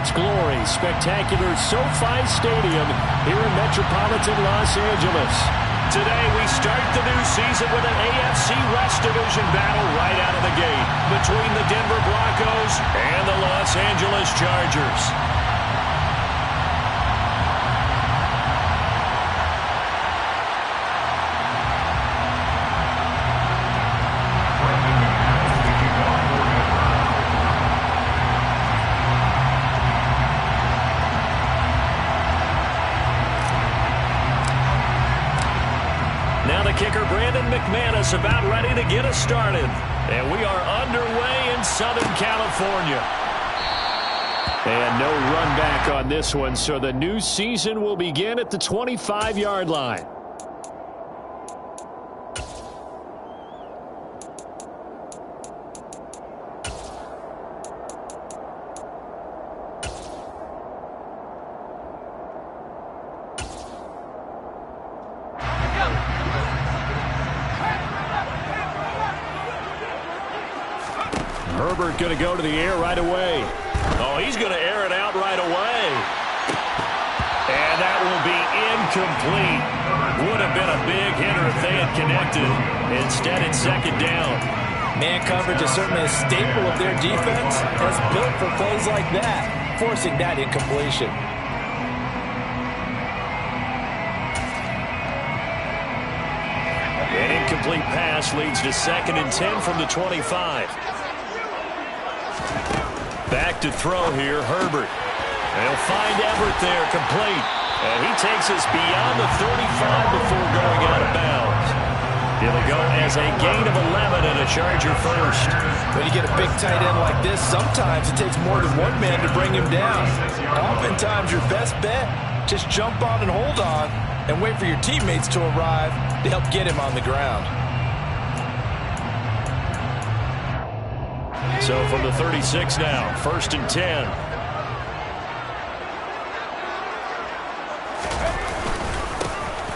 its glory. Spectacular SoFi Stadium here in metropolitan Los Angeles. Today we start the new season with an AFC West Division battle right out of the gate between the Denver Broncos and the Los Angeles Chargers. Kicker Brandon McManus about ready to get us started. And we are underway in Southern California. And no run back on this one, so the new season will begin at the 25-yard line. Herbert going to go to the air right away. Oh, he's going to air it out right away. And that will be incomplete. Would have been a big hitter if they had connected. Instead, it's second down. Man coverage is certainly a staple of their defense. It's built for plays like that, forcing that incompletion. An incomplete pass leads to 2nd and 10 from the 25. Back to throw here, Herbert. They'll find Everett there, complete. And he takes us beyond the 35 before going out of bounds. It'll go as a gain of 11 and a Charger first. When you get a big tight end like this, sometimes it takes more than one man to bring him down. Oftentimes, your best bet, just jump on and hold on and wait for your teammates to arrive to help get him on the ground. So from the 36 now, 1st and 10.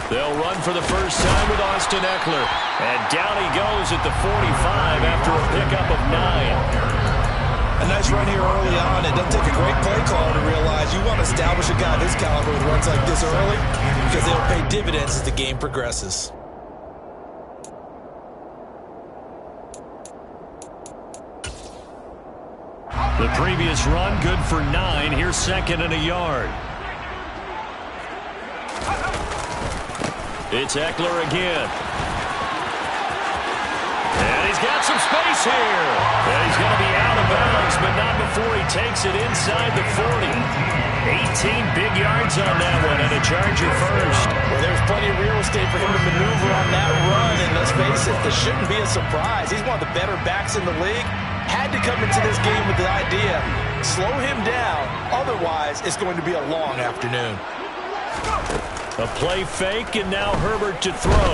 They'll run for the first time with Austin Eckler. And down he goes at the 45 after a pickup of 9. A nice run here early on. It doesn't take a great play caller to realize you want to establish a guy this caliber with runs like this early because they'll pay dividends as the game progresses. The previous run, good for 9. Here's 2nd and a yard. It's Eckler again. And he's got some space here. And he's going to be out of bounds, but not before he takes it inside the 40. 18 big yards on that one, and a Charger first. Well, there's plenty of real estate for him to maneuver on that run, and let's face it, this shouldn't be a surprise. He's one of the better backs in the league. Had to come into this game with the idea, slow him down, otherwise it's going to be a long afternoon. A play fake, and now Herbert to throw.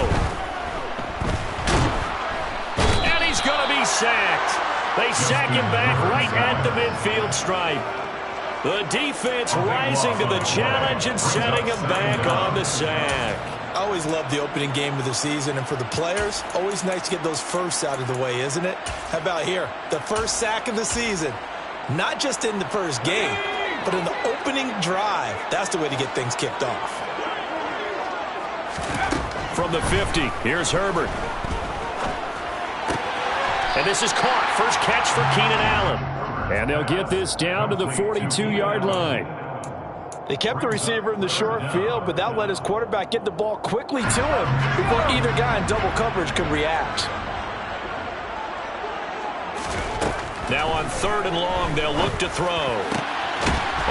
And he's going to be sacked. They sack him back right at the midfield stripe. The defense rising to the challenge and setting him back on the sack. I always love the opening game of the season, and for the players, always nice to get those firsts out of the way, isn't it? How about here? The first sack of the season. Not just in the first game, but in the opening drive. That's the way to get things kicked off. From the 50, here's Herbert. And this is caught. First catch for Keenan Allen. And they'll get this down to the 42-yard line. They kept the receiver in the short field, but that let his quarterback get the ball quickly to him before either guy in double coverage could react. Now on 3rd and long, they'll look to throw.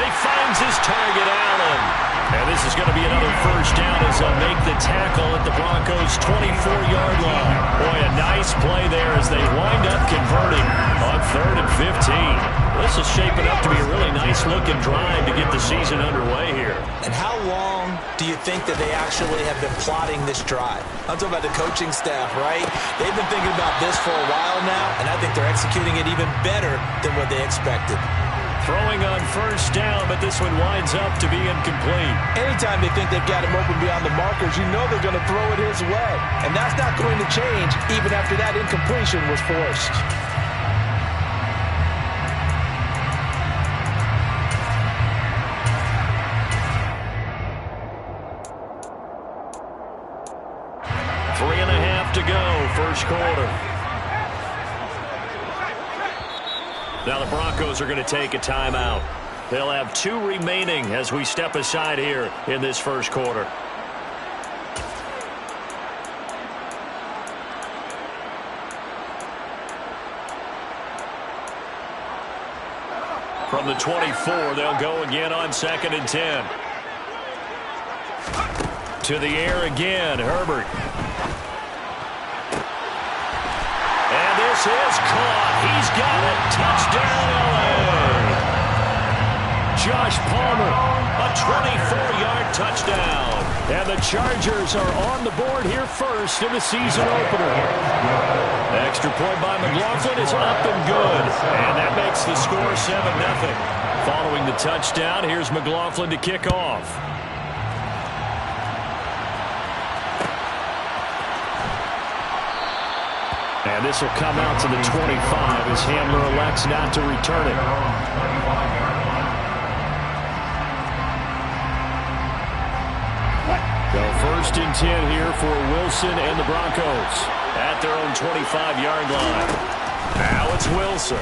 He finds his target, Allen. And this is going to be another first down as they'll make the tackle at the Broncos' 24-yard line. Boy, a nice play there as they wind up converting on 3rd and 15. This is shaping up to be a really nice-looking drive to get the season underway here. And how long do you think that they actually have been plotting this drive? I'm talking about the coaching staff, right? They've been thinking about this for a while now, and I think they're executing it even better than what they expected. Throwing on first down, but this one winds up to be incomplete. Anytime they think they've got him open beyond the markers, you know they're going to throw it his way. And that's not going to change even after that incompletion was forced. first quarter. Now the Broncos are going to take a timeout. They'll have 2 remaining as we step aside here in this first quarter. From the 24, they'll go again on 2nd and 10. To the air again, Herbert. And this is caught. He's got it. Touchdown, L.A. Josh Palmer, a 24-yard touchdown. And the Chargers are on the board here first in the season opener. Extra point by McLaughlin is up and good. And that makes the score 7-0. Following the touchdown, here's McLaughlin to kick off. And this will come out to the 25 as Hamler elects not to return it. So 1st and 10 here for Wilson and the Broncos at their own 25-yard line. Now it's Wilson.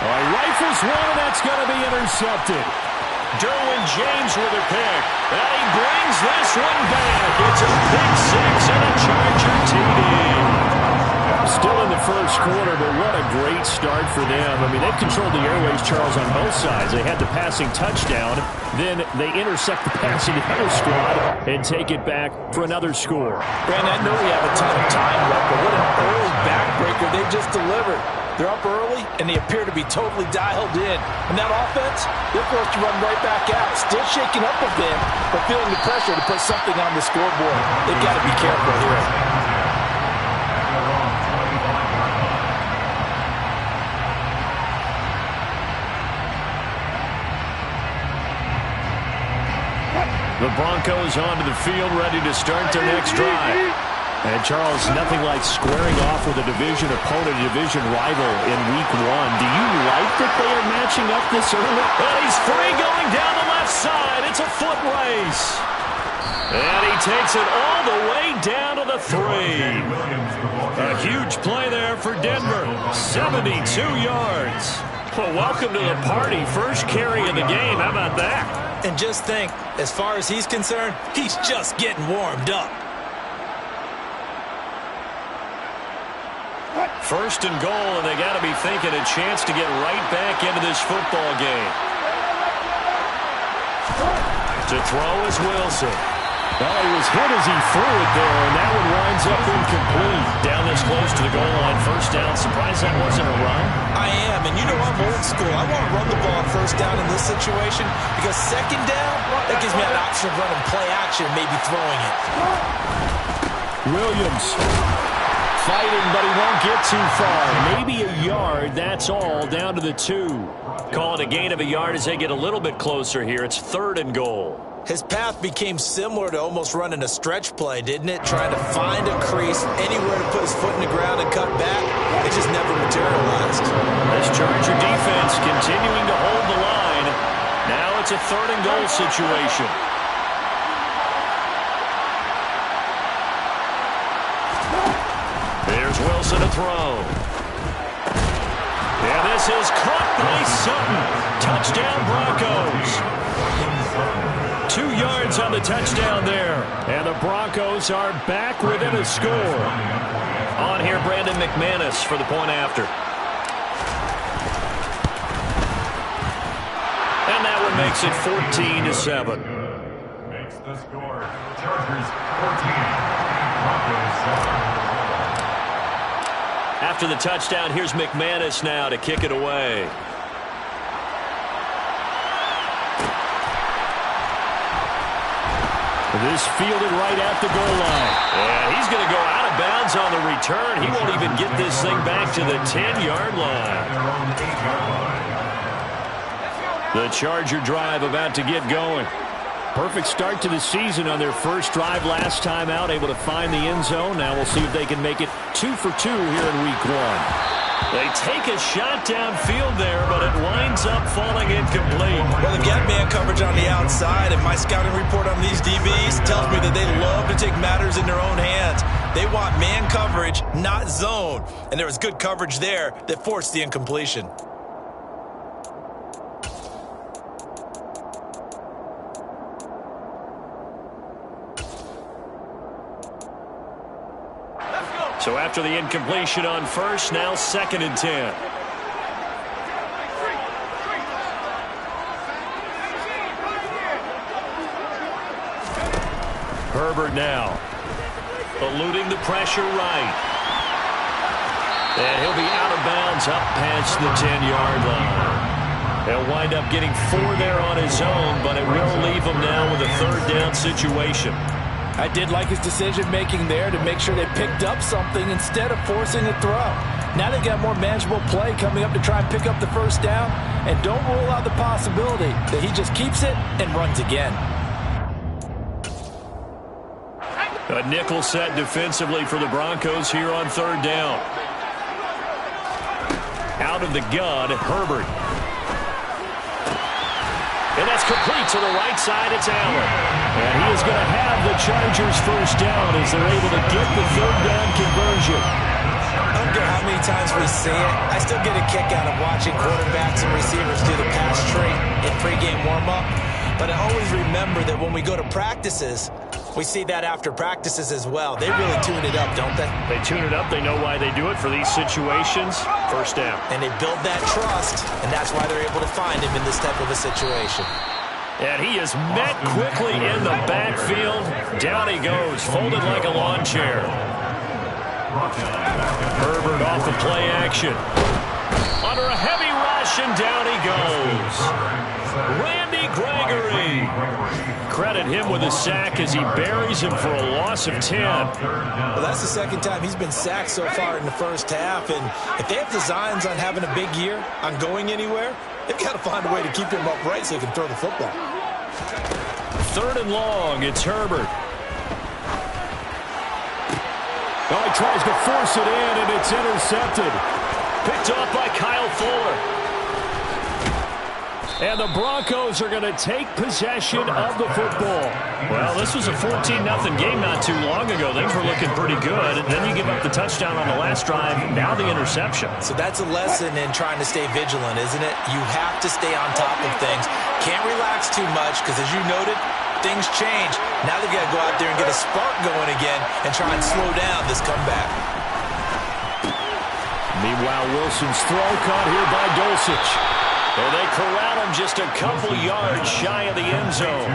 Rifles one, and that's going to be intercepted. Derwin James with a pick. And he brings this one back. It's a pick 6 and a Charger TD. Still in the first quarter, but what a great start for them. I mean, they've controlled the airways, Charles, on both sides. They had the passing touchdown. Then they intercept the pass in the other squad and take it back for another score. Brandon, I know we have a ton of time left, but what an early backbreaker they just delivered. They're up early, and they appear to be totally dialed in. And that offense, they're forced to run right back out. Still shaking up a bit, but feeling the pressure to put something on the scoreboard. They've got to be careful here. The Broncos onto the field, ready to start their next drive. And, Charles, nothing like squaring off with a division opponent, a division rival in Week 1. Do you like that they are matching up this early? And he's free going down the left side. It's a foot race. And he takes it all the way down to the 3. A huge play there for Denver. 72 yards. Well, welcome to the party. First carry of the game. How about that? And just think, as far as he's concerned, he's just getting warmed up. First and goal, and they got to be thinking a chance to get right back into this football game. To throw is Wilson. Well, he was hit as he threw it there, and that one winds up incomplete. Down this close to the goal line, first down. Surprised that wasn't a run? I am, and you know I'm old school. I want to run the ball on first down in this situation because second down, that gives me an option of running play action, maybe throwing it. Williams fighting, but he won't get too far. Maybe a yard, that's all, down to the 2. Call it a gain of a yard as they get a little bit closer here. It's 3rd and goal. His path became similar to almost running a stretch play, didn't it? Trying to find a crease, anywhere to put his foot in the ground and cut back. It just never materialized. This Charger defense continuing to hold the line. Now it's a 3rd and goal situation. There's Wilson to throw. And this is caught by Sutton. Touchdown Broncos. 2 yards on the touchdown there. And the Broncos are back within a score. On here, Brandon McManus for the point after. And that one makes it 14-7. Makes the score. Chargers 14. Broncos 7. After the touchdown, here's McManus now to kick it away. This fielded right at the goal line. And he's going to go out of bounds on the return. He won't even get this thing back to the 10-yard line. The Charger drive about to get going. Perfect start to the season on their first drive last time out, able to find the end zone. Now we'll see if they can make it 2 for 2 here in Week 1. They take a shot downfield there, but it winds up falling incomplete. Well, they've got man coverage on the outside, and my scouting report on these DBs tells me that they love to take matters in their own hands. They want man coverage, not zone. And there was good coverage there that forced the incompletion. So after the incompletion on first, now 2nd and 10. Herbert now, eluding the pressure right. And he'll be out of bounds up past the 10-yard line. He'll wind up getting 4 there on his own, but it will leave him now with a 3rd down situation. I did like his decision-making there to make sure they picked up something instead of forcing a throw. Now they've got more manageable play coming up to try and pick up the 1st down, and don't rule out the possibility that he just keeps it and runs again. A nickel set defensively for the Broncos here on 3rd down. Out of the gun, Herbert. And that's complete to the right side. It's Allen. And he is going to have the Chargers 1st down as they're able to get the 3rd down conversion. I don't care how many times we see it. I still get a kick out of watching quarterbacks and receivers do the pass tree in pregame warm-up. But I always remember that when we go to practices, we see that after practices as well. They really tune it up, don't they? They tune it up. They know why they do it for these situations. 1st down. And they build that trust, and that's why they're able to find him in this type of a situation. And he is met quickly in the backfield. Down he goes, folded like a lawn chair. Herbert off the play action. Under a heavy rush, and down he goes. Randy Gregory. Credit him with a sack as he buries him for a loss of 10. Well, that's the 2nd time he's been sacked so far in the 1st half. And if they have designs on having a big year, on going anywhere, they've got to find a way to keep him upright so he can throw the football. 3rd and long, it's Herbert. Oh, he tries to force it in, and it's intercepted. Picked off by Kyle Fuller. And the Broncos are going to take possession of the football. Well, this was a 14-0 game not too long ago. Things were looking pretty good. And then you give up the touchdown on the last drive, now the interception. So that's a lesson in trying to stay vigilant, isn't it? You have to stay on top of things. Can't relax too much because, as you noted, things change. Now they've got to go out there and get a spark going again and try and slow down this comeback. Meanwhile, Wilson's throw caught here by Dulcich. And they corral him just a couple yards shy of the end zone.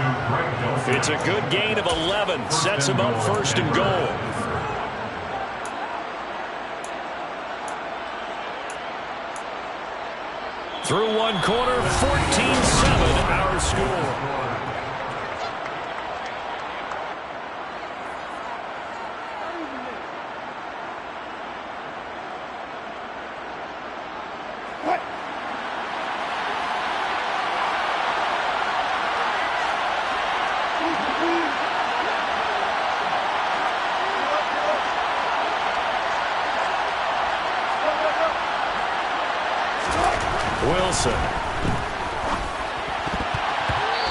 It's a good gain of 11. Sets him up 1st and goal. Through one quarter, 14-7 our score. Wilson.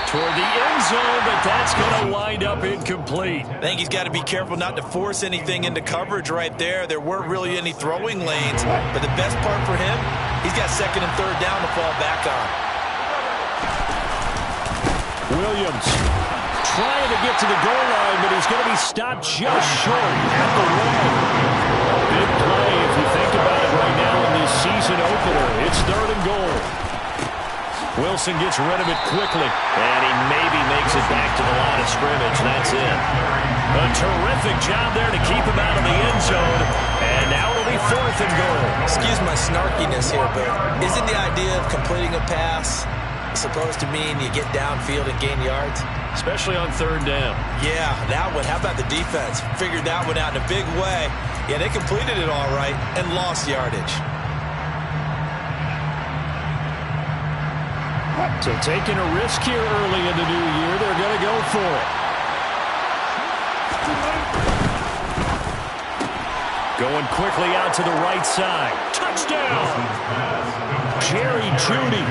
Toward the end zone, but that's going to wind up incomplete. I think he's got to be careful not to force anything into coverage right there. There weren't really any throwing lanes, but the best part for him, he's got 2nd and 3rd down to fall back on. Williams trying to get to the goal line, but he's going to be stopped just short at the line. Big play if you think about it right now in this season opener. It's 3rd and goal. Wilson gets rid of it quickly, and he maybe makes it back to the line of scrimmage. That's it. A terrific job there to keep him out of the end zone, and now it'll be 4th and goal. Excuse my snarkiness here, but isn't the idea of completing a pass supposed to mean you get downfield and gain yards? Especially on 3rd down. Yeah, that one. How about the defense? Figured that one out in a big way. Yeah, they completed it all right and lost yardage. So taking a risk here early in the new year, they're going to go for it. Going quickly out to the right side. Touchdown! Jerry Jeudy,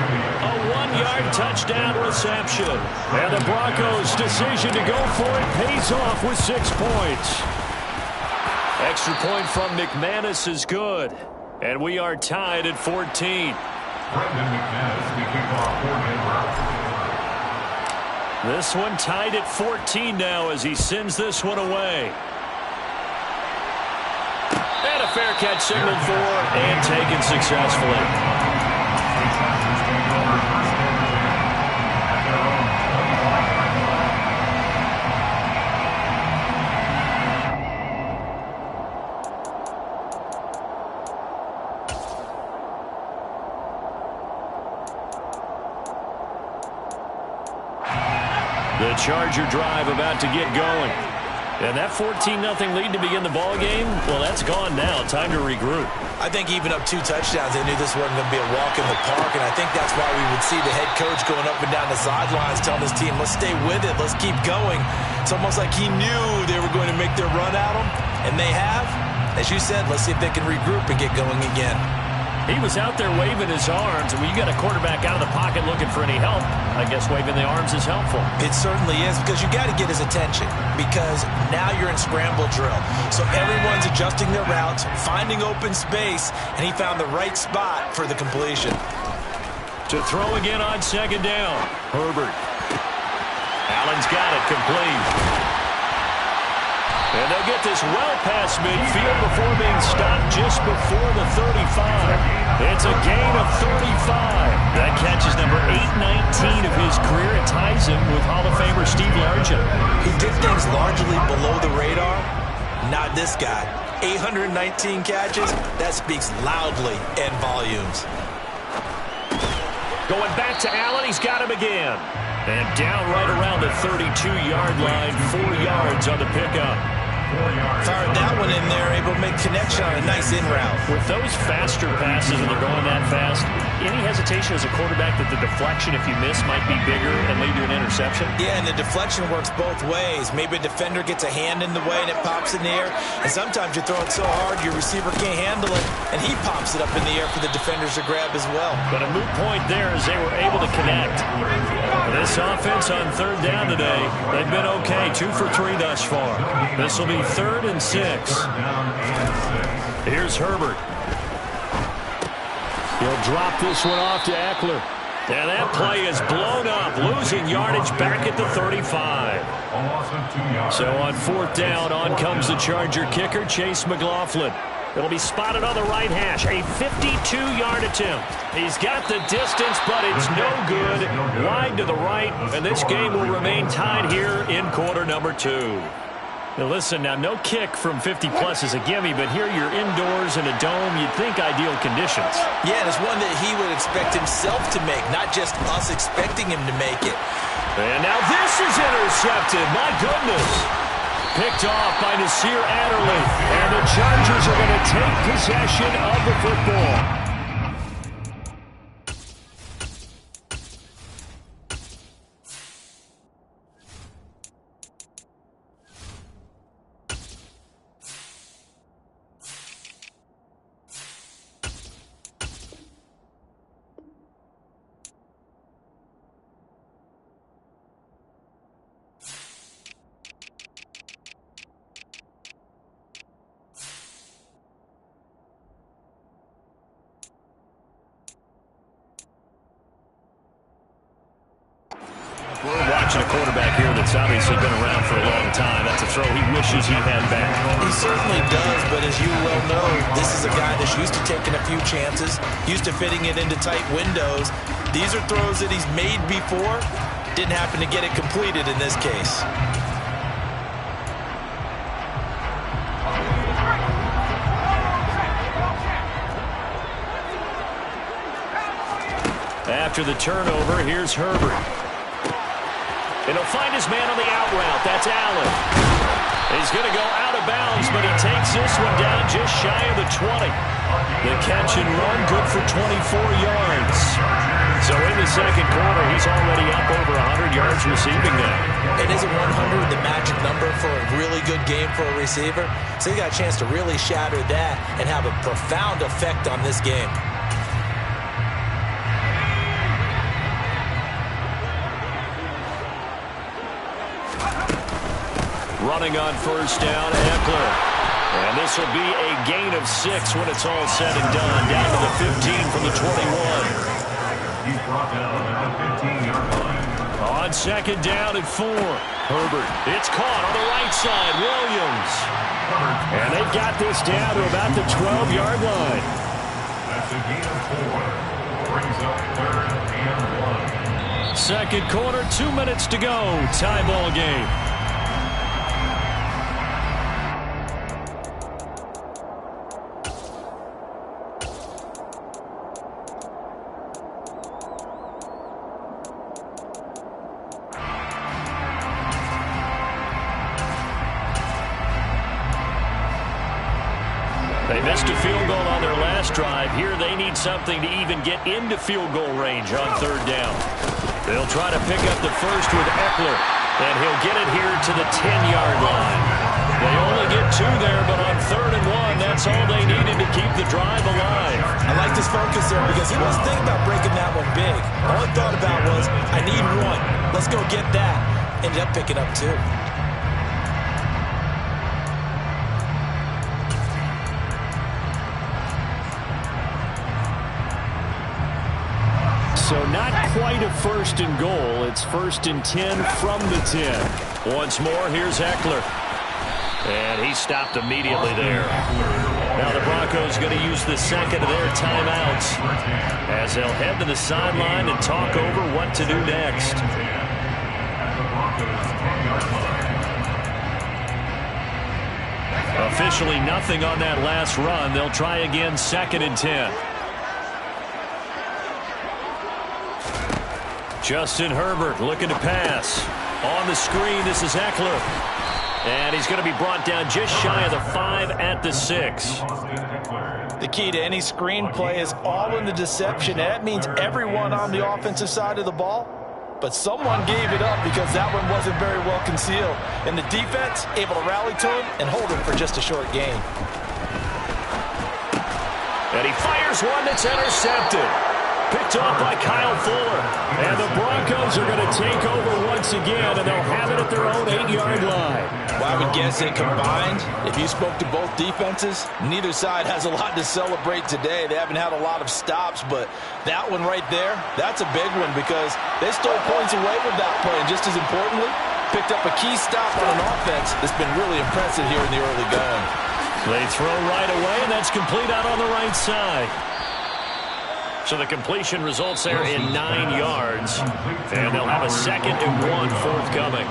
a 1-yard touchdown reception. And the Broncos' decision to go for it pays off with 6 points. extra point from McManus is good. And we are tied at 14. Brendan McManus, the kickoff for Denver. This one tied at 14 now as he sends this one away. And a fair catch signaled for and taken successfully. The Charger drive about to get going. And that 14-0 lead to begin the ball game, well, that's gone now. Time to regroup. I think even up 2 touchdowns, they knew this wasn't going to be a walk in the park, and I think that's why we would see the head coach going up and down the sidelines telling his team, let's stay with it, let's keep going. It's almost like he knew they were going to make their run at him, and they have. As you said, let's see if they can regroup and get going again. He was out there waving his arms. When you got a quarterback out of the pocket looking for any help, I guess waving the arms is helpful. It certainly is, because you got to get his attention, because now you're in scramble drill. So everyone's adjusting their routes, finding open space, and he found the right spot for the completion. To throw again on second down. Herbert. Allen's got it complete. And they'll get this well past midfield before being stopped just before the 35. It's a gain of 35. That catch is number 819 of his career. It ties him with Hall of Famer Steve Largent. He did things largely below the radar. Not this guy. 819 catches, that speaks loudly in volumes. Going back to Allen, he's got him again. And down right around the 32-yard line, 4 yards on the pickup. Fired that one in there, able to make connection on a nice in route. With those faster passes and they're going that fast, any hesitation as a quarterback that the deflection, if you miss, might be bigger and lead to an interception? Yeah, and the deflection works both ways. Maybe a defender gets a hand in the way and it pops in the air, and sometimes you throw it so hard your receiver can't handle it, and he pops it up in the air for the defenders to grab as well. But a moot point there as they were able to connect. This offense on third down today, they've been okay, 2 for 3 thus far. This will be 3rd and 6. Here's Herbert. He'll drop this one off to Eckler. And that play is blown up, losing yardage back at the 35. So on 4th down, on comes the Charger kicker, Chase McLaughlin. It'll be spotted on the right hash, a 52-yard attempt. He's got the distance, but it's no good. Wide to the right, and this game will remain tied here in quarter number 2. Now listen, now no kick from 50-plus is a gimme, but here you're indoors in a dome. You'd think ideal conditions. Yeah, and it's one that he would expect himself to make, not just us expecting him to make it. And now this is intercepted. My goodness. Picked off by Nasir Adderley. And the Chargers are going to take possession of the football. We're watching a quarterback here that's obviously been around for a long time. That's a throw he wishes he had back. He certainly does, but as you well know, this is a guy that's used to taking a few chances, used to fitting it into tight windows. These are throws that he's made before. Didn't happen to get it completed in this case. After the turnover, here's Herbert. And he'll find his man on the out route. That's Allen. He's going to go out of bounds, but he takes this one down just shy of the 20. The catch and run, good for 24 yards. So in the second quarter, he's already up over 100 yards receiving now. It isn't 100 the magic number for a really good game for a receiver. So he got a chance to really shatter that and have a profound effect on this game. Running on first down, Eckler. And this will be a gain of 6 when it's all said and done. Down to the 15 from the 21. He's brought down at the 15-yard line. On second down and 4. Herbert. It's caught on the right side. Williams. And they've got this down to about the 12-yard line. That's a gain of 4. Brings up 3rd and 1. Second quarter, 2 minutes to go. Tie ball game. They missed a field goal on their last drive. Here they need something to even get into field goal range on 3rd down. They'll try to pick up the first with Eckler, and he'll get it here to the 10-yard line. They only get 2 there, but on 3rd and 1, that's all they needed to keep the drive alive. I like this focus there because he wasn't thinking about breaking that one big. All he thought about was, I need 1. Let's go get that. Ended up picking up 2. So not quite a 1st and goal. It's 1st and 10 from the 10. Once more, here's Eckler. And he stopped immediately there. Now the Broncos going to use the second of their timeouts as they'll head to the sideline and talk over what to do next. Officially nothing on that last run. They'll try again 2nd and 10. Justin Herbert looking to pass. On the screen, this is Eckler. And he's going to be brought down just shy of the 5 at the 6. The key to any screen play is all in the deception. And that means everyone on the offensive side of the ball. But someone gave it up because that one wasn't very well concealed. And the defense able to rally to him and hold him for just a short gain. And he fires one that's intercepted. Picked off by Kyle Fuller. And the Broncos are going to take over once again, and they'll have it at their own 8-yard line. Well, I would guess that combined, if you spoke to both defenses, neither side has a lot to celebrate today. They haven't had a lot of stops, but that one right there, that's a big one because they stole points away with that play. And just as importantly, picked up a key stop on an offense that's been really impressive here in the early going. They throw right away, and that's complete out on the right side. So the completion results there in 9 yards, and they'll have a 2nd and 1 forthcoming.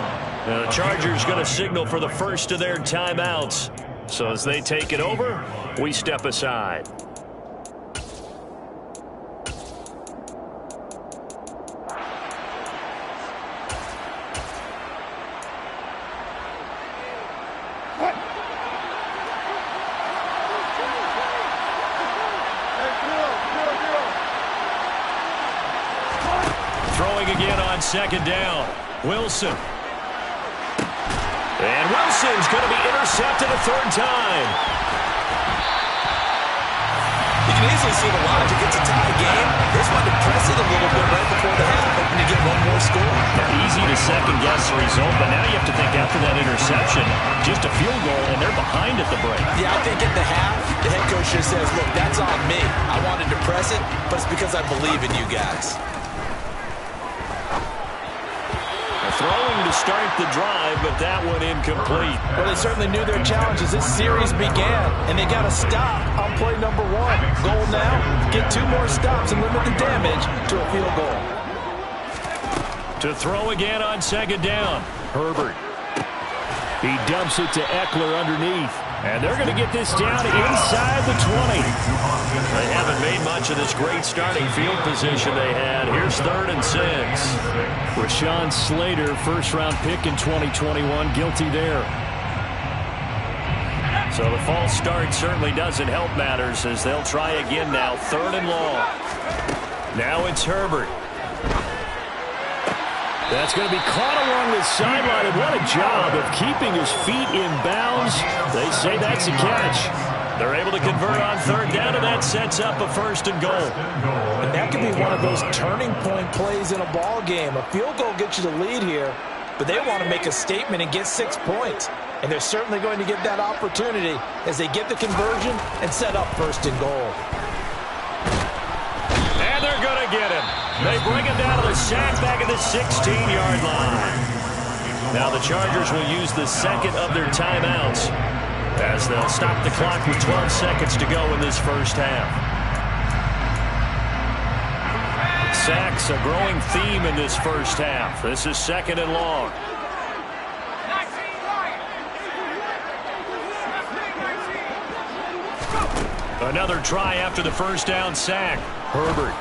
Now the Chargers going to signal for the first of their timeouts. So as they take it over, we step aside. Throwing again on 2nd down. Wilson. And Wilson's going to be intercepted a 3rd time. You can easily see the logic. It's a tie game. They just wanted to press it a little bit right before the half, hoping to get one more score. Easy to second-guess the result, but now you have to think after that interception, just a field goal, and they're behind at the break. Yeah, I think at the half, the head coach just says, look, that's on me. I wanted to press it, but it's because I believe in you guys. Throwing to start the drive, but that one incomplete. Well, they certainly knew their challenges. This series began, and they got to stop on play number 1. Goal now, get 2 more stops and limit the damage to a field goal. To throw again on 2nd down. Herbert. He dumps it to Eckler underneath. And they're going to get this down inside the 20. They haven't made much of this great starting field position they had. Here's 3rd and 6. Rashawn Slater, first-round pick in 2021, guilty there. So the false start certainly doesn't help matters as they'll try again now. 3rd and long. Now it's Herbert. That's going to be caught along the sideline, and what a job of keeping his feet in bounds. They say that's a catch. They're able to convert on 3rd down, and that sets up a 1st and goal. And that could be one of those turning point plays in a ball game. A field goal gets you the lead here, but they want to make a statement and get 6 points. And they're certainly going to get that opportunity as they get the conversion and set up first and goal. And they're going to get him. They bring him down to the sack back at the 16-yard line. Now the Chargers will use the second of their timeouts as they'll stop the clock with 12 seconds to go in this first half. Sacks, a growing theme in this first half. This is second and long. Another try after the first down sack. Herbert.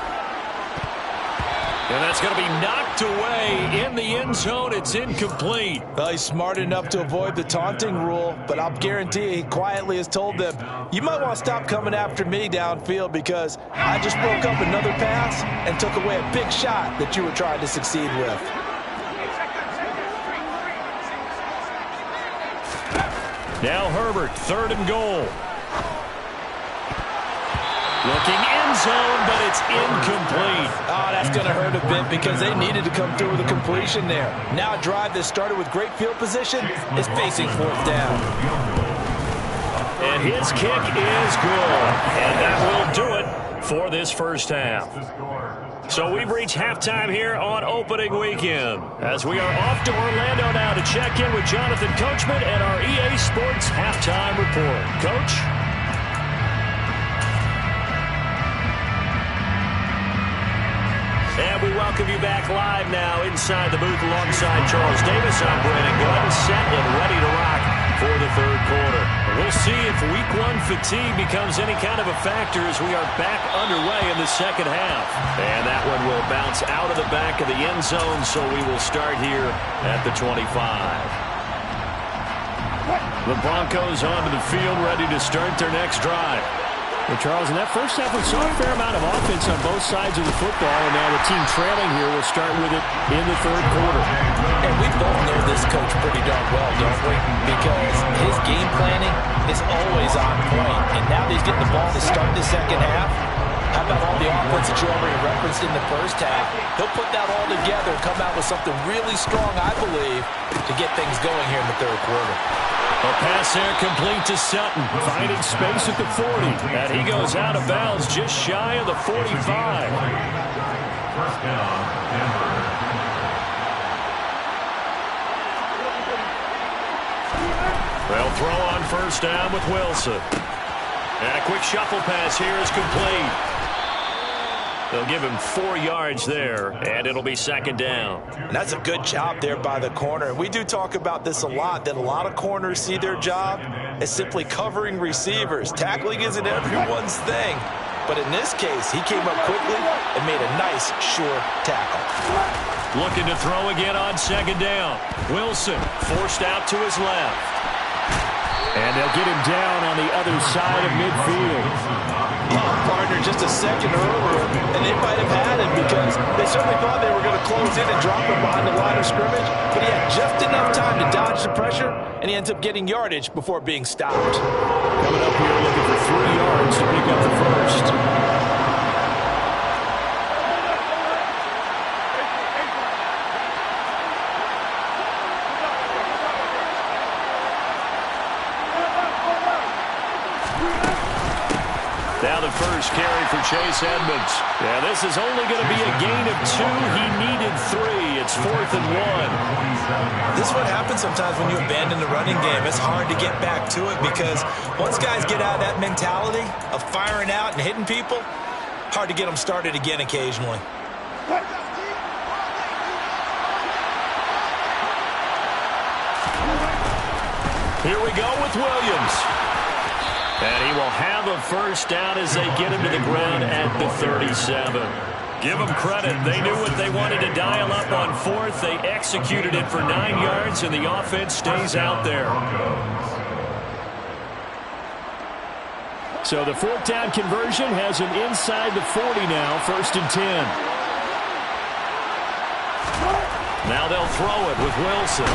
And that's going to be knocked away in the end zone. It's incomplete. Well, he's smart enough to avoid the taunting rule, but I'll guarantee he quietly has told them, you might want to stop coming after me downfield because I just broke up another pass and took away a big shot that you were trying to succeed with. Now Herbert, third and goal. Looking end zone, but it's incomplete. Oh, that's going to hurt a bit because they needed to come through with a completion there. Now a drive that started with great field position is facing fourth down. And his kick is good. And that will do it for this first half. So we've reached halftime here on opening weekend as we are off to Orlando now to check in with Jonathan Coachman and our EA Sports halftime report. Coach? And we welcome you back live now inside the booth alongside Charles Davis. I'm Brandon Gunn, set and ready to rock for the third quarter. We'll see if week one fatigue becomes any kind of a factor as we are back underway in the second half. And that one will bounce out of the back of the end zone, so we will start here at the 25. The Broncos onto the field, ready to start their next drive. Well, Charles, in that first half, we saw a fair amount of offense on both sides of the football, and now the team trailing here will start with it in the third quarter. And we both know this coach pretty darn well, don't we? Because his game planning is always on point. And now that he's getting the ball to start the second half, how about all the offense that you already referenced in the first half? He'll put that all together and come out with something really strong, I believe, to get things going here in the third quarter. A pass there complete to Sutton, finding space at the 40. And he goes out of bounds just shy of the 45. First down, Denver. They'll throw on first down with Wilson. And a quick shuffle pass here is complete. They'll give him 4 yards there, and it'll be second down. And that's a good job there by the corner. We do talk about this a lot, that a lot of corners see their job as simply covering receivers. Tackling isn't everyone's thing. But in this case, he came up quickly and made a nice, sure tackle. Looking to throw again on second down. Wilson forced out to his left. And they'll get him down on the other side of midfield. Partner just a second earlier, and they might have had him because they certainly thought they were going to close in and drop him behind the line of scrimmage, but he had just enough time to dodge the pressure, and he ends up getting yardage before being stopped. Coming up here looking for 3 yards to pick up the first. Now the first carry for Chase Edmonds. Yeah, this is only going to be a gain of 2. He needed 3. It's 4th and 1. This is what happens sometimes when you abandon the running game. It's hard to get back to it because once guys get out of that mentality of firing out and hitting people, hard to get them started again occasionally. Here we go with Williams. And he will have a first down as they get him to the ground at the 37. Give them credit. They knew what they wanted to dial up on 4th. They executed it for 9 yards, and the offense stays out there. So the 4th down conversion has him inside the 40 now, 1st and 10. Now they'll throw it with Wilson.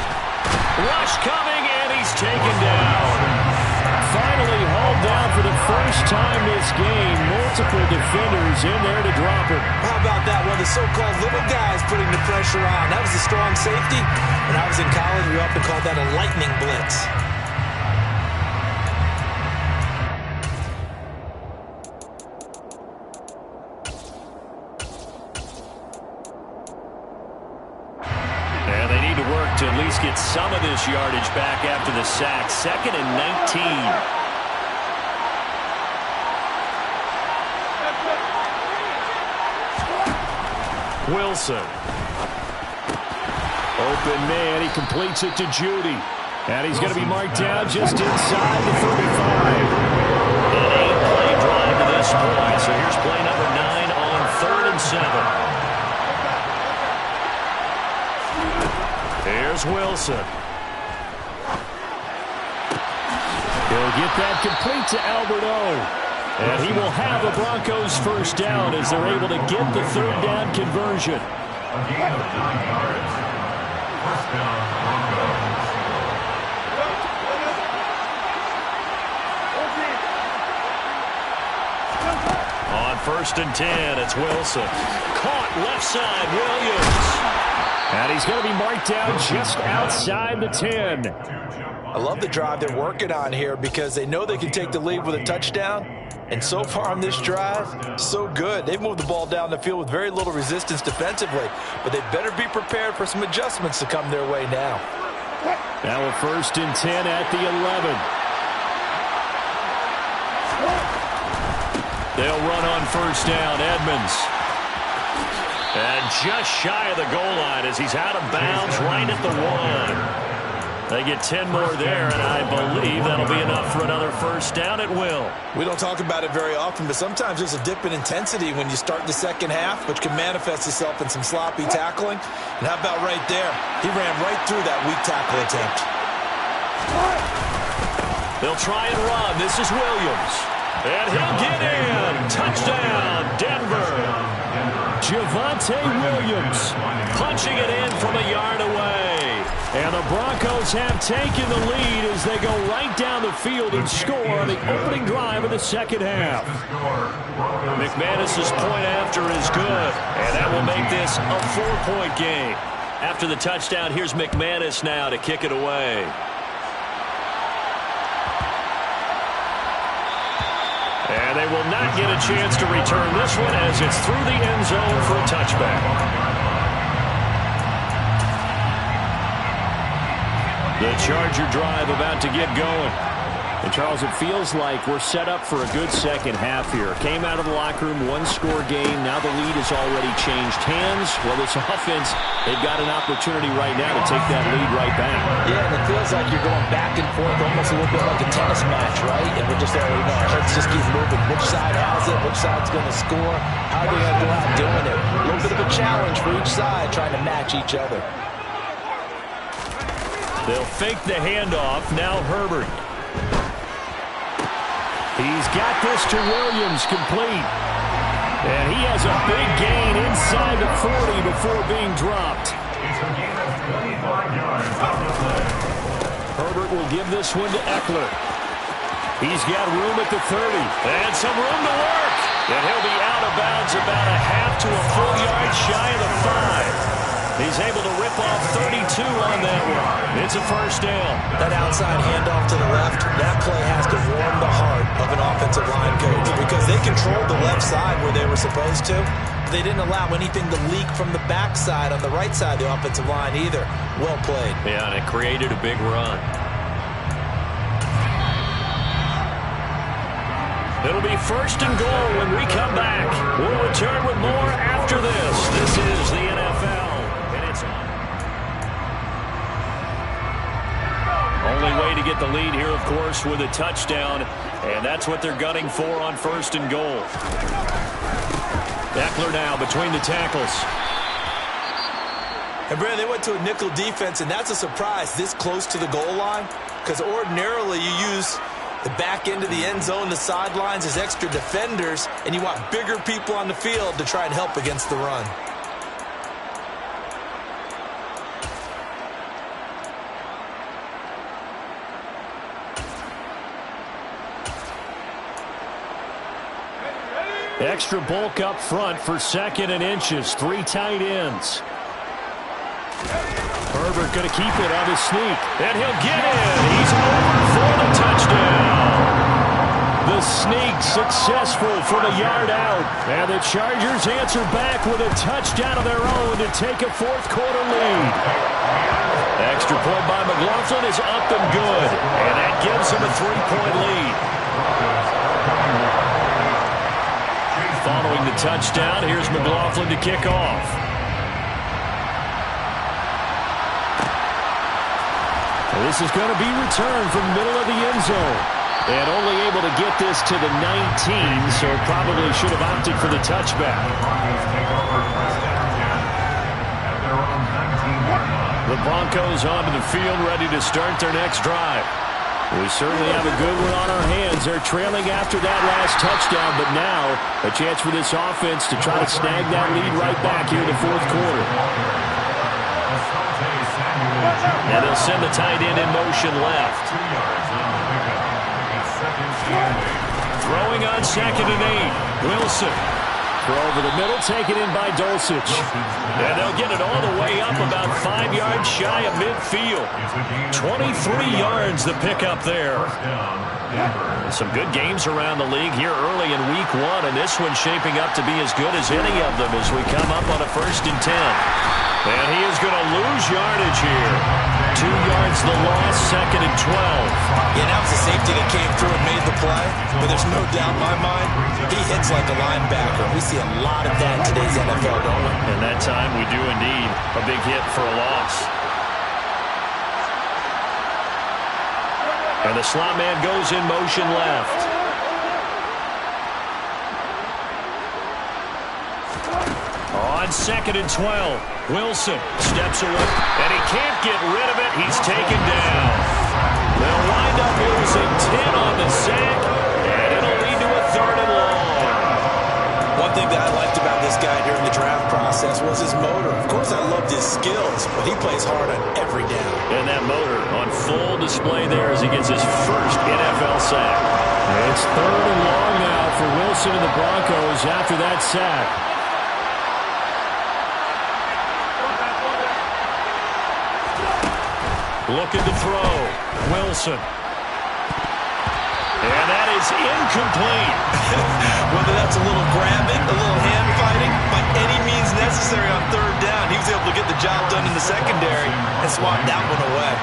Rush coming, and he's taken down. Finally hauled down for the first time this game. Multiple defenders in there to drop him. How about that? One of the so-called little guys putting the pressure on. That was a strong safety. When I was in college, we often called that a lightning blitz. work to at least get some of this yardage back after the sack. 2nd and 19. Wilson. Open man. He completes it to Judy. And he's going to be marked down just inside the 35. An 8-play drive to this point. So here's play number 9 on 3rd and 7. Here's Wilson. He'll get that complete to Alberto. And he will have a Broncos first down as they're able to get the 3rd down conversion. A gain of 9 yards. First down, Broncos. On 1st and 10, it's Wilson. Caught left side, Williams. And he's going to be marked down just outside the 10. I love the drive they're working on here because they know they can take the lead with a touchdown. And so far on this drive, so good. They've moved the ball down the field with very little resistance defensively. But they better be prepared for some adjustments to come their way now. Now a 1st and 10 at the 11. They'll run on 1st down, Edmonds. And just shy of the goal line as he's out of bounds right at the 1. They get 10 more there, and I believe that'll be enough for another first down at will. We don't talk about it very often, but sometimes there's a dip in intensity when you start the second half, which can manifest itself in some sloppy tackling. And how about right there? He ran right through that weak tackle attempt. They'll try and run. This is Williams. And he'll get in. Touchdown, Denver. Javonte Williams punching it in from a yard away. And the Broncos have taken the lead as they go right down the field and score on the opening drive of the second half. McManus's point after is good, and that will make this a 4-point game. After the touchdown, here's McManus now to kick it away. And they will not get a chance to return this one as it's through the end zone for a touchback. The Charger drive about to get going. And, Charles, it feels like we're set up for a good second half here. Came out of the locker room, 1-score game. Now the lead has already changed hands. Well, this offense, they've got an opportunity right now to take that lead right back. Yeah, and it feels like you're going back and forth almost a little bit like a tennis match, right? And we're just already know our heads just keep moving. Which side has it? Which side's going to score? How are they going to go out doing it? A little bit of a challenge for each side trying to match each other. They'll fake the handoff. Now Herbert. He's got this to Williams, complete. And he has a big gain inside the 40 before being dropped. Herbert will give this one to Eckler. He's got room at the 30. And some room to work. And he'll be out of bounds about a half to a full yard shy of the 5. He's able to rip off 32 on that one. It's a first down. That outside handoff to the left, that play has to warm the heart of an offensive line coach because they controlled the left side where they were supposed to. They didn't allow anything to leak from the backside on the right side of the offensive line either. Well played. Yeah, and it created a big run. It'll be 1st and goal when we come back. We'll return with more after this. This is the NFL. Only way to get the lead here, of course, with a touchdown, and that's what they're gunning for on 1st and goal. Eckler now between the tackles. And, Brandon, they went to a nickel defense, and that's a surprise this close to the goal line because ordinarily you use the back end of the end zone, the sidelines as extra defenders, and you want bigger people on the field to try and help against the run. Extra bulk up front for 2nd and inches. 3 tight ends. Herbert going to keep it on his sneak. And he'll get in. He's over for the touchdown. The sneak successful from a yard out. And the Chargers answer back with a touchdown of their own to take a fourth-quarter lead. Extra point by McLaughlin is up and good. And that gives them a 3-point lead. Following the touchdown, here's McLaughlin to kick off. This is going to be returned from the middle of the end zone. And only able to get this to the 19, so probably should have opted for the touchback. The Broncos onto the field, ready to start their next drive. We certainly have a good one on our hands. They're trailing after that last touchdown, but now a chance for this offense to try to snag that lead right back here in the fourth quarter. And they'll send the tight end in motion left. Throwing on 2nd and 8. Wilson. Throw over the middle, taken in by Dulcich. And they'll get it all the way up about 5 yards shy of midfield. 23 yards the pickup there. Some good games around the league here early in week 1, and this one's shaping up to be as good as any of them as we come up on a 1st and 10. And he is going to lose yardage here. 2 yards the loss, 2nd and 12. Yeah, that was the safety that came through and made the play. But there's no doubt in my mind, he hits like a linebacker. We see a lot of that in today's NFL, don't we? And that time we do indeed. A big hit for a loss. And the slot man goes in motion left. On 2nd and 12. Wilson steps away, and he can't get rid of it. He's taken down. They'll wind up losing 10 on the sack, and it'll lead to a 3rd and long. One thing that I liked about this guy during the draft process was his motor. Of course, I loved his skills, but he plays hard on every down. And that motor on full display there as he gets his first NFL sack. It's 3rd and long now for Wilson and the Broncos after that sack. Looking to throw. Wilson. And that is incomplete. Whether that's a little grabbing, a little hand fighting, by any means necessary on 3rd down, he was able to get the job done in the secondary and swat that one away.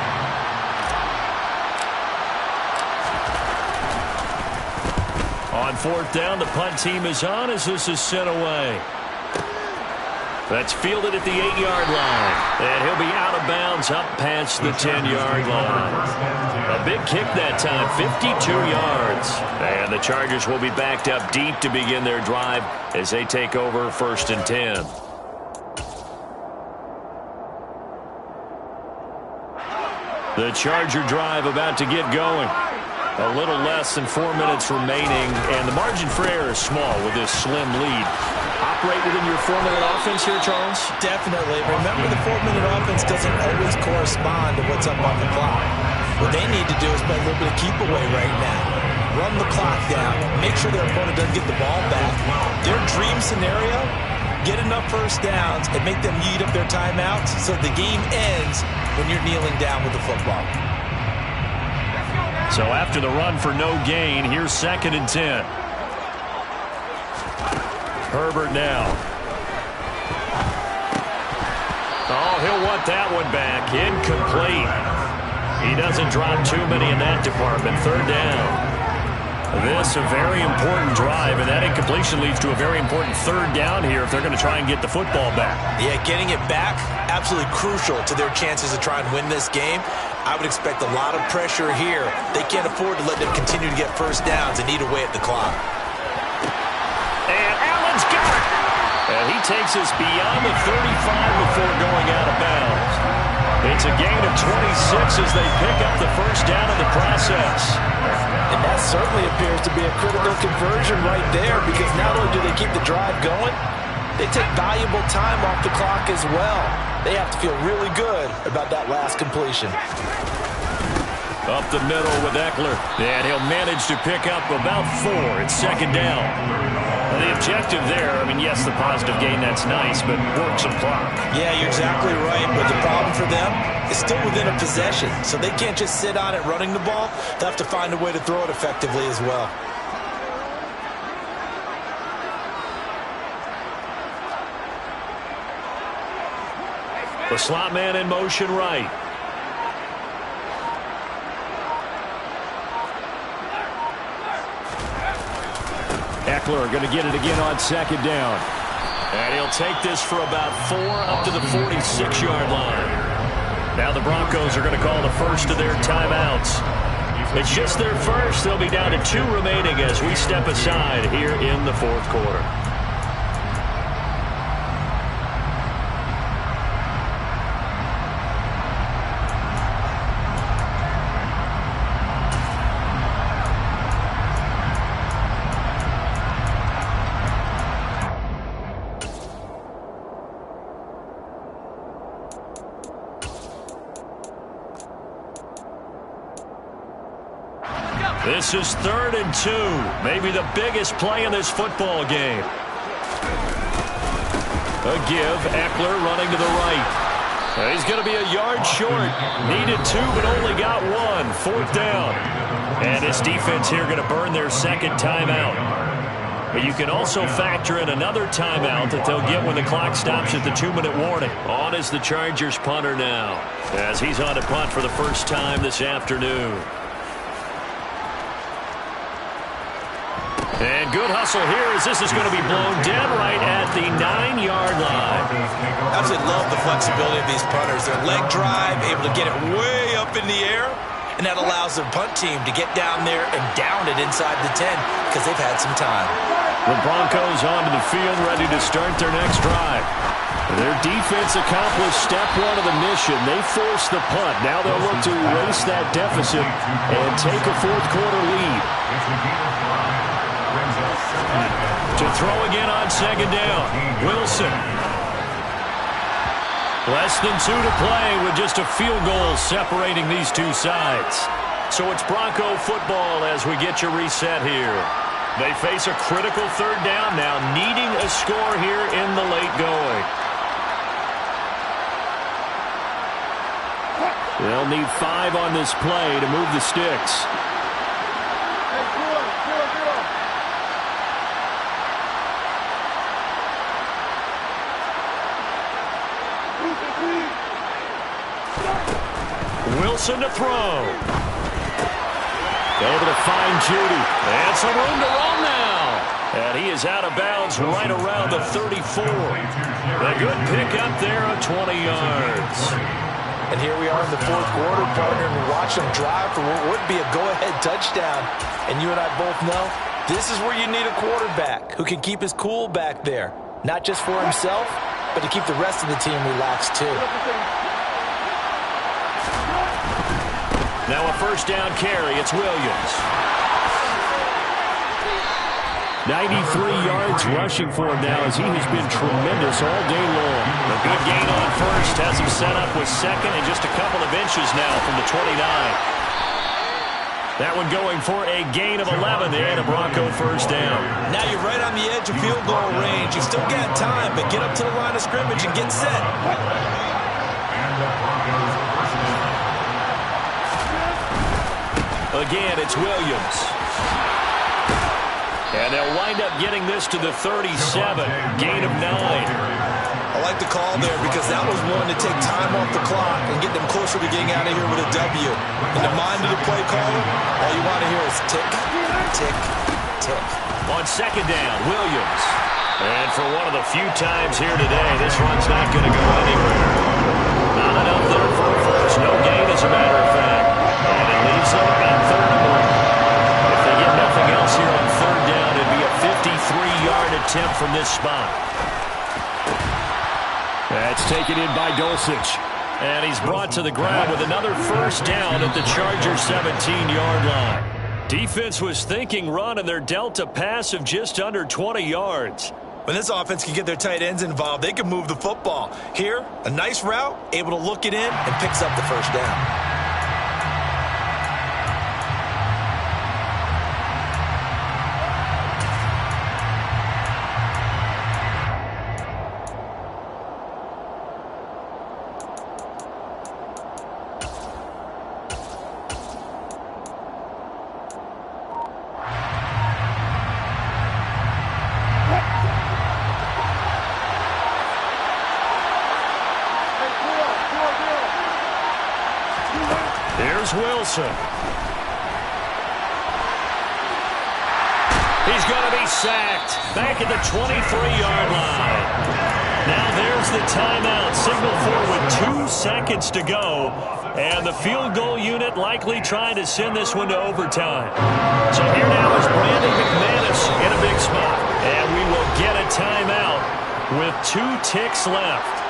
On 4th down, the punt team is on as this is sent away. That's fielded at the 8-yard line. And he'll be out of bounds up past the 10-yard line. A big kick that time, 52 yards. And the Chargers will be backed up deep to begin their drive as they take over 1st and 10. The Charger drive about to get going. A little less than 4 minutes remaining, and the margin for error is small with this slim lead. Operate within your 4-minute offense here, Charles? Definitely. Remember, the 4-minute offense doesn't always correspond to what's up on the clock. What they need to do is play a little bit of keep away right now. Run the clock down. Make sure their opponent doesn't get the ball back. Their dream scenario, get enough 1st downs and make them eat up their timeouts so the game ends when you're kneeling down with the football. So after the run for no gain, here's 2nd and 10. Herbert now. Oh, he'll want that one back. Incomplete. He doesn't drop too many in that department. 3rd down. This a very important drive, and that incompletion leads to a very important 3rd down here if they're going to try and get the football back. Yeah, getting it back, absolutely crucial to their chances to try and win this game. I would expect a lot of pressure here. They can't afford to let them continue to get 1st downs and eat away at the clock. And Allen's got it. And he takes us beyond the 35 before going out of bounds. It's a gain of 26 as they pick up the 1st down in the process. And that certainly appears to be a critical conversion right there, because not only do they keep the drive going, they take valuable time off the clock as well. They have to feel really good about that last completion. Up the middle with Eckler. And he'll manage to pick up about 4. It's 2nd down. And the objective there, I mean, yes, the positive gain, that's nice, but work some clock. Yeah, you're exactly right. But the problem for them is still within a possession. So they can't just sit on it running the ball. They'll have to find a way to throw it effectively as well. The slot man in motion right. Eckler going to get it again on second down. And he'll take this for about 4 up to the 46-yard line. Now the Broncos are going to call the first of their timeouts. It's just their first. They'll be down to 2 remaining as we step aside here in the fourth quarter. This is 3rd and 2. Maybe the biggest play in this football game. A give. Eckler running to the right. He's going to be a yard short. Needed 2, but only got 1. 4th down. And this defense here going to burn their second timeout. But you can also factor in another timeout that they'll get when the clock stops at the 2-minute warning. On is the Chargers punter now, as he's on to punt for the first time this afternoon. And good hustle here as this is going to be blown dead right at the 9-yard line. I absolutely love the flexibility of these punters. Their leg drive, able to get it way up in the air, and that allows their punt team to get down there and down it inside the 10 because they've had some time. The Broncos onto the field ready to start their next drive. Their defense accomplished step 1 of the mission. They forced the punt. Now they'll look to erase that deficit and take a fourth quarter lead. To throw again on second down. Wilson. Less than 2 to play with just a field goal separating these two sides. So it's Bronco football as we get you reset here. They face a critical 3rd down now, needing a score here in the late going. They'll need 5 on this play to move the sticks. Wilson to throw. Able to find Judy. And some room to run now. And he is out of bounds right around the 34. A good pickup there of 20 yards. And here we are in the fourth quarter, partner, and we watch them drive for what would be a go-ahead touchdown. And you and I both know this is where you need a quarterback who can keep his cool back there. Not just for himself, but to keep the rest of the team relaxed too. Now a first down carry. It's Williams. 93 yards rushing for him now as he has been tremendous all day long. A good gain on first has him set up with second and just a couple of inches now from the 29. That one going for a gain of 11 and a Bronco first down. Now you're right on the edge of field goal range. You still got time, but get up to the line of scrimmage and get set. Again, it's Williams. And they'll wind up getting this to the 37. Gain of 9. I like the call there because that was one to take time off the clock and get them closer to getting out of here with a W. In the mind of the play caller, all you want to hear is tick, tick, tick. On second down, Williams. And for one of the few times here today, this run's not going to go anywhere. Not enough there for a first. No gain, as a matter of fact. And it leaves them at 3rd and 1. If they get nothing else here on 3rd down, it'd be a 53-yard attempt from this spot. That's taken in by Dulcich. And he's brought to the ground with another first down at the Chargers' 17-yard line. Defense was thinking run, and they're dealt a pass of just under 20 yards. When this offense can get their tight ends involved, they can move the football. Here, a nice route, able to look it in, and picks up the first down. Here's Wilson. He's going to be sacked back at the 23-yard line. Now there's the timeout. Signal for with 2 seconds to go. And the field goal unit likely trying to send this one to overtime. So here now is Brandon McManus in a big spot. And we will get a timeout with 2 ticks left.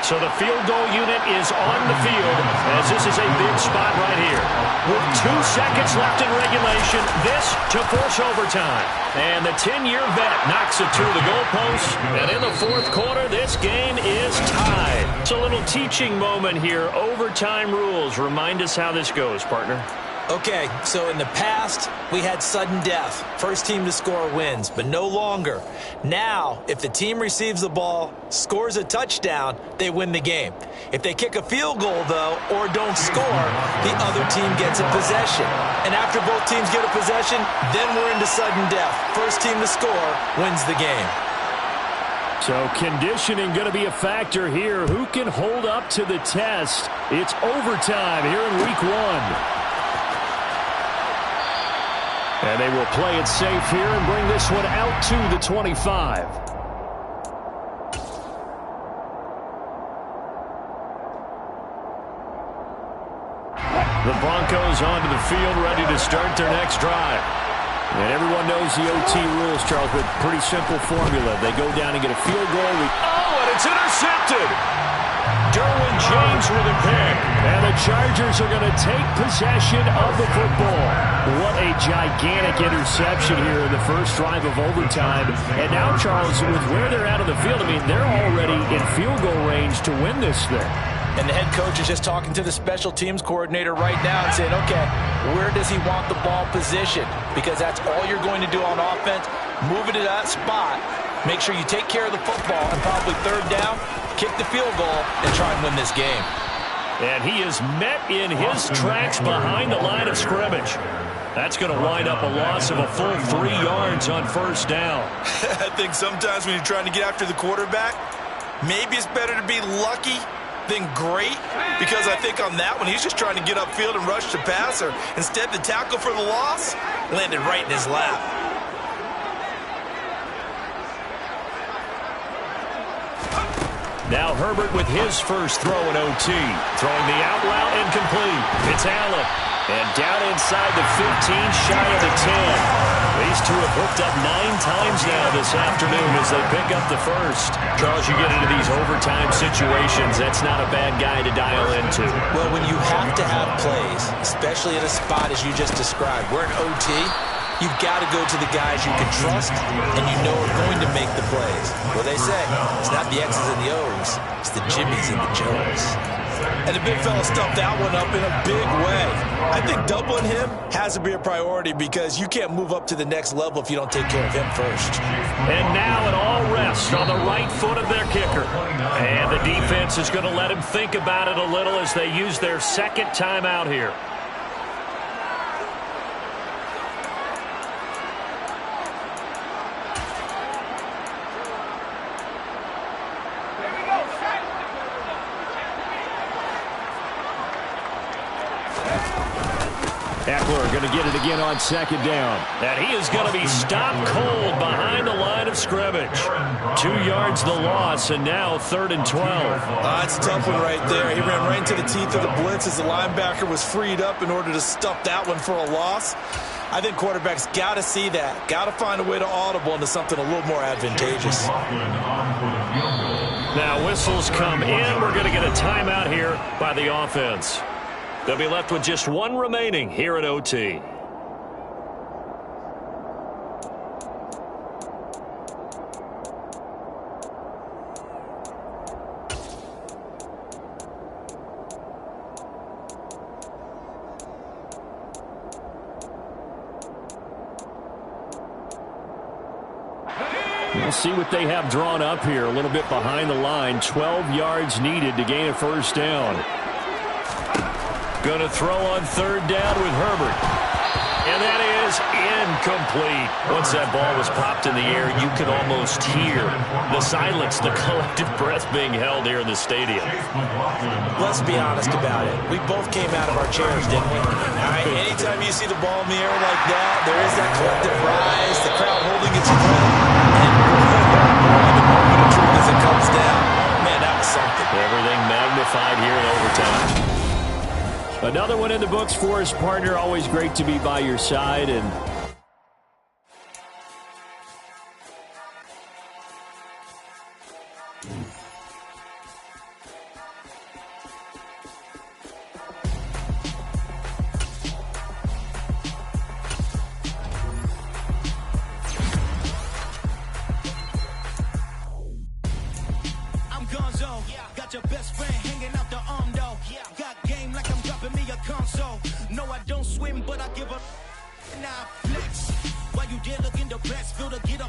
So the field goal unit is on the field as this is a big spot right here. With 2 seconds left in regulation, this to force overtime. And the 10-year vet knocks it to the goalpost. And in the fourth quarter, this game is tied. It's a little teaching moment here. Overtime rules. Remind us how this goes, partner. Okay, so in the past, we had sudden death. First team to score wins, but no longer. Now, if the team receives the ball, scores a touchdown, they win the game. If they kick a field goal, though, or don't score, the other team gets a possession. And after both teams get a possession, then we're into sudden death. First team to score wins the game. So conditioning going to be a factor here. Who can hold up to the test? It's overtime here in week 1. And they will play it safe here and bring this one out to the 25. The Broncos onto the field, ready to start their next drive. And everyone knows the OT rules, Charles, but pretty simple formula. They go down and get a field goal. Oh, and it's intercepted! Derwin James with a pick. And the Chargers are going to take possession of the football. What a gigantic interception here in the first drive of overtime. And now, Charles, with where they're out of the field, I mean, they're already in field goal range to win this thing. And the head coach is just talking to the special teams coordinator right now and saying, okay, where does he want the ball positioned? Because that's all you're going to do on offense. Move it to that spot. Make sure you take care of the football and probably third down, kick the field goal, and try and win this game. And he is met in his tracks behind the line of scrimmage. That's going to wind up a loss of a full 3 yards on first down. I think sometimes when you're trying to get after the quarterback, maybe it's better to be lucky than great, because I think on that one, he's just trying to get upfield and rush the passer. Instead, the tackle for the loss landed right in his lap. Now Herbert with his first throw in OT. Throwing the out route incomplete. It's Allen. And down inside the 15, shy of the 10. These two have hooked up 9 times now this afternoon as they pick up the first. Charles, you get into these overtime situations, that's not a bad guy to dial into. Well, when you have to have plays, especially at a spot as you just described, we're in OT, you've got to go to the guys you can trust and you know are going to make the plays. Well, they say, it's not the X's and the O's, it's the Jimmies and the Joes. And the big fella stuffed that one up in a big way. I think doubling him has to be a priority because you can't move up to the next level if you don't take care of him first. And now it all rests on the right foot of their kicker. And the defense is going to let him think about it a little as they use their second timeout here. Eckler going to get it again on second down. And he is going to be stopped cold behind the line of scrimmage. 2 yards the loss, and now 3rd and 12. That's a tough one right there. He ran right into the teeth of the blitz as the linebacker was freed up in order to stuff that one for a loss. I think quarterbacks got to see that. Got to find a way to audible into something a little more advantageous. Now whistles come in. We're going to get a timeout here by the offense. They'll be left with just 1 remaining here at OT. We'll see what they have drawn up here. A little bit behind the line. 12 yards needed to gain a first down. Going to throw on 3rd down with Herbert. And that is incomplete. Once that ball was popped in the air, you could almost hear the silence, the collective breath being held here in the stadium. Let's be honest about it. We both came out of our chairs, didn't we? All right, anytime you see the ball in the air like that, there is that collective rise, the crowd holding its breath, and the moment of truth as it comes down. Man, that was something. Everything magnified here in overtime. Another one in the books for his partner. Always great to be by your side. And I'm Gonzo, got your best friend hanging out the arm though. Got game like I'm dropping me a console. No, I don't swim, but I give a. Now flex. While you dare look in the press, feel to get up.